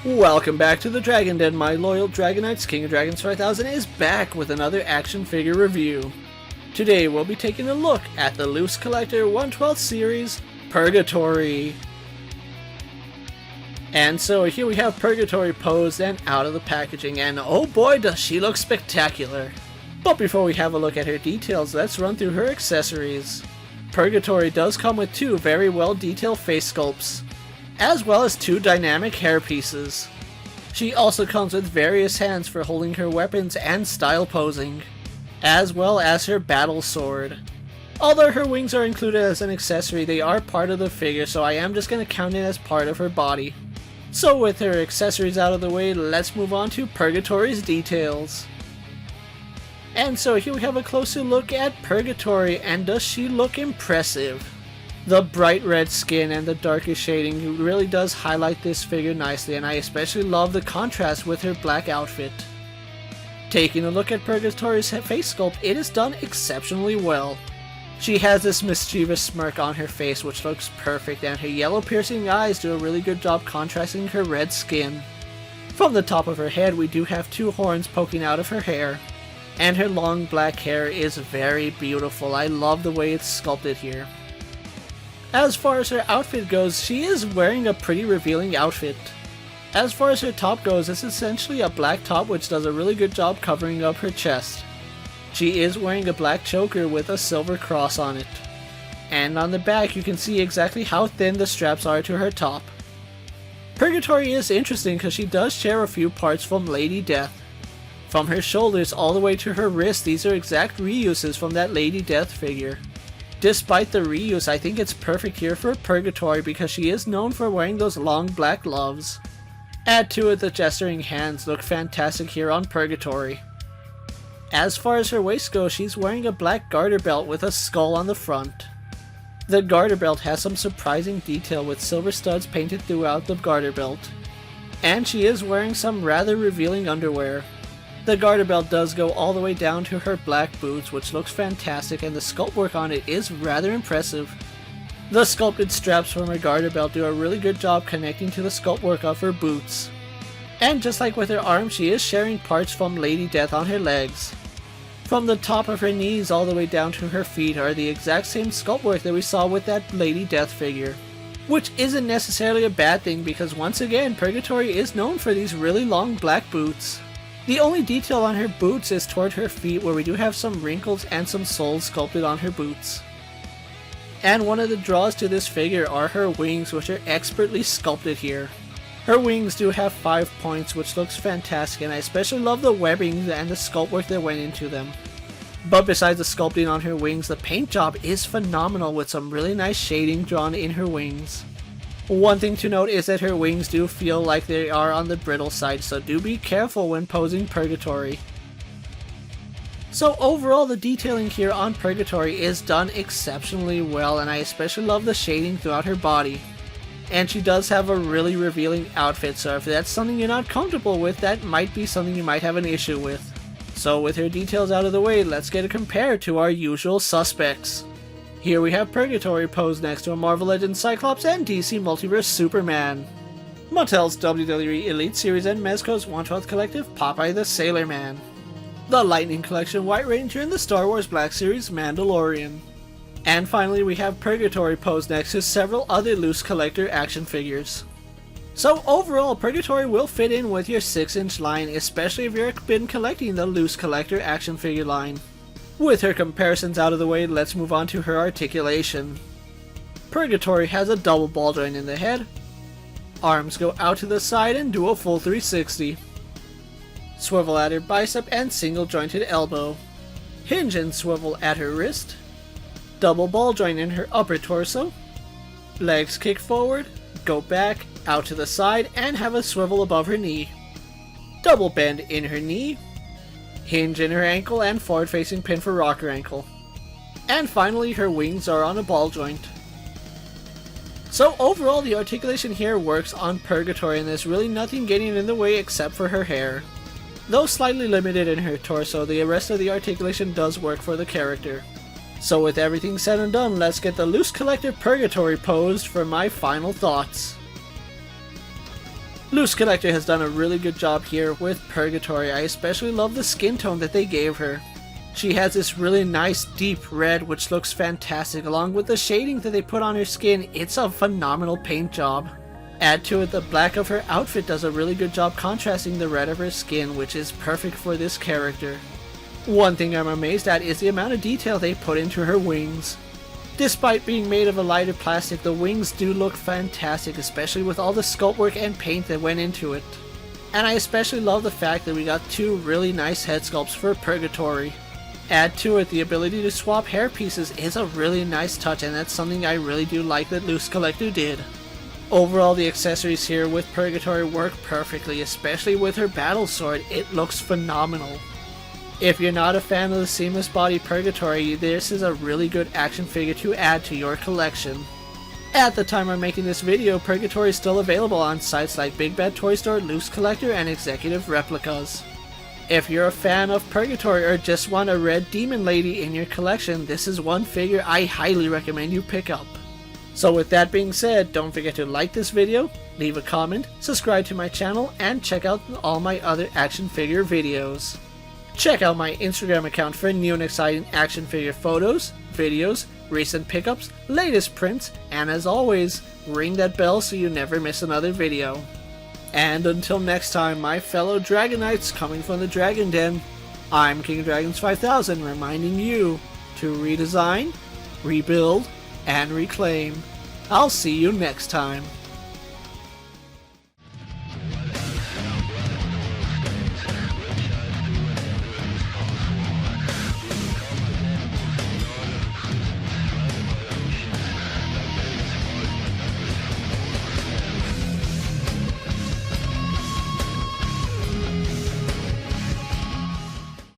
Welcome back to the Dragon Den. My loyal Dragonites, King of Dragons 5000 is back with another action figure review. Today we'll be taking a look at the Loose Collector 1/12 series, Purgatori. And so here we have Purgatori posed and out of the packaging, and oh boy does she look spectacular. But before we have a look at her details, let's run through her accessories. Purgatori does come with two very well detailed face sculpts, as well as two dynamic hair pieces. She also comes with various hands for holding her weapons and style posing, as well as her battle sword. Although her wings are included as an accessory, they are part of the figure, so I am just going to count it as part of her body. So with her accessories out of the way, let's move on to Purgatori's details. And so here we have a closer look at Purgatori, and does she look impressive? The bright red skin and the darker shading really does highlight this figure nicely, and I especially love the contrast with her black outfit. Taking a look at Purgatori's face sculpt, it is done exceptionally well. She has this mischievous smirk on her face which looks perfect, and her yellow piercing eyes do a really good job contrasting her red skin. From the top of her head we do have two horns poking out of her hair, and her long black hair is very beautiful. I love the way it's sculpted here. As far as her outfit goes, she is wearing a pretty revealing outfit. As far as her top goes, it's essentially a black top which does a really good job covering up her chest. She is wearing a black choker with a silver cross on it. And on the back you can see exactly how thin the straps are to her top. Purgatori is interesting because she does share a few parts from Lady Death. From her shoulders all the way to her wrist, these are exact reuses from that Lady Death figure. Despite the reuse, I think it's perfect here for Purgatori because she is known for wearing those long black gloves. Add to it the gesturing hands look fantastic here on Purgatori. As far as her waist goes, she's wearing a black garter belt with a skull on the front. The garter belt has some surprising detail with silver studs painted throughout the garter belt. And she is wearing some rather revealing underwear. The garter belt does go all the way down to her black boots, which looks fantastic, and the sculpt work on it is rather impressive. The sculpted straps from her garter belt do a really good job connecting to the sculpt work of her boots. And just like with her arms, she is sharing parts from Lady Death on her legs. From the top of her knees all the way down to her feet are the exact same sculpt work that we saw with that Lady Death figure. Which isn't necessarily a bad thing because once again, Purgatori is known for these really long black boots. The only detail on her boots is toward her feet, where we do have some wrinkles and some soles sculpted on her boots. And one of the draws to this figure are her wings, which are expertly sculpted here. Her wings do have 5 points, which looks fantastic, and I especially love the webbing and the sculpt work that went into them. But besides the sculpting on her wings, the paint job is phenomenal with some really nice shading drawn in her wings. One thing to note is that her wings do feel like they are on the brittle side, so do be careful when posing Purgatori. So overall, the detailing here on Purgatori is done exceptionally well, and I especially love the shading throughout her body. And she does have a really revealing outfit, so if that's something you're not comfortable with, that might be something you might have an issue with. So with her details out of the way, let's get it compared to our usual suspects. Here we have Purgatori posed next to a Marvel Legends Cyclops and DC Multiverse Superman. Mattel's WWE Elite Series and Mezco's 1/12 Collective Popeye the Sailor Man. The Lightning Collection White Ranger and the Star Wars Black Series Mandalorian. And finally we have Purgatori posed next to several other Loose Collector action figures. So overall, Purgatori will fit in with your 6-inch line, especially if you've been collecting the Loose Collector action figure line. With her comparisons out of the way, let's move on to her articulation. Purgatori has a double ball joint in the head. Arms go out to the side and do a full 360. Swivel at her bicep and single jointed elbow. Hinge and swivel at her wrist. Double ball joint in her upper torso. Legs kick forward, go back, out to the side, and have a swivel above her knee. Double bend in her knee. Hinge in her ankle and forward facing pin for rocker ankle. And finally her wings are on a ball joint. So overall, the articulation here works on Purgatori, and there's really nothing getting in the way except for her hair. Though slightly limited in her torso, the rest of the articulation does work for the character. So with everything said and done, let's get the Loose Collector Purgatori posed for my final thoughts. Loose Collector has done a really good job here with Purgatori. I especially love the skin tone that they gave her. She has this really nice deep red which looks fantastic, along with the shading that they put on her skin. It's a phenomenal paint job. Add to it the black of her outfit does a really good job contrasting the red of her skin, which is perfect for this character. One thing I'm amazed at is the amount of detail they put into her wings. Despite being made of a lighter plastic, the wings do look fantastic, especially with all the sculpt work and paint that went into it. And I especially love the fact that we got two really nice head sculpts for Purgatori. Add to it the ability to swap hair pieces is a really nice touch, and that's something I really do like that Loose Collector did. Overall, the accessories here with Purgatori work perfectly, especially with her battle sword. It looks phenomenal. If you're not a fan of the seamless body Purgatori, this is a really good action figure to add to your collection. At the time I'm making this video, Purgatori is still available on sites like Big Bad Toy Store, Loose Collector, and Executive Replicas. If you're a fan of Purgatori or just want a red demon lady in your collection, this is one figure I highly recommend you pick up. So with that being said, don't forget to like this video, leave a comment, subscribe to my channel, and check out all my other action figure videos. Check out my Instagram account for new and exciting action figure photos, videos, recent pickups, latest prints, and as always, ring that bell so you never miss another video. And until next time, my fellow Dragonites coming from the Dragon Den, I'm King of Dragons 5000 reminding you to redesign, rebuild, and reclaim. I'll see you next time.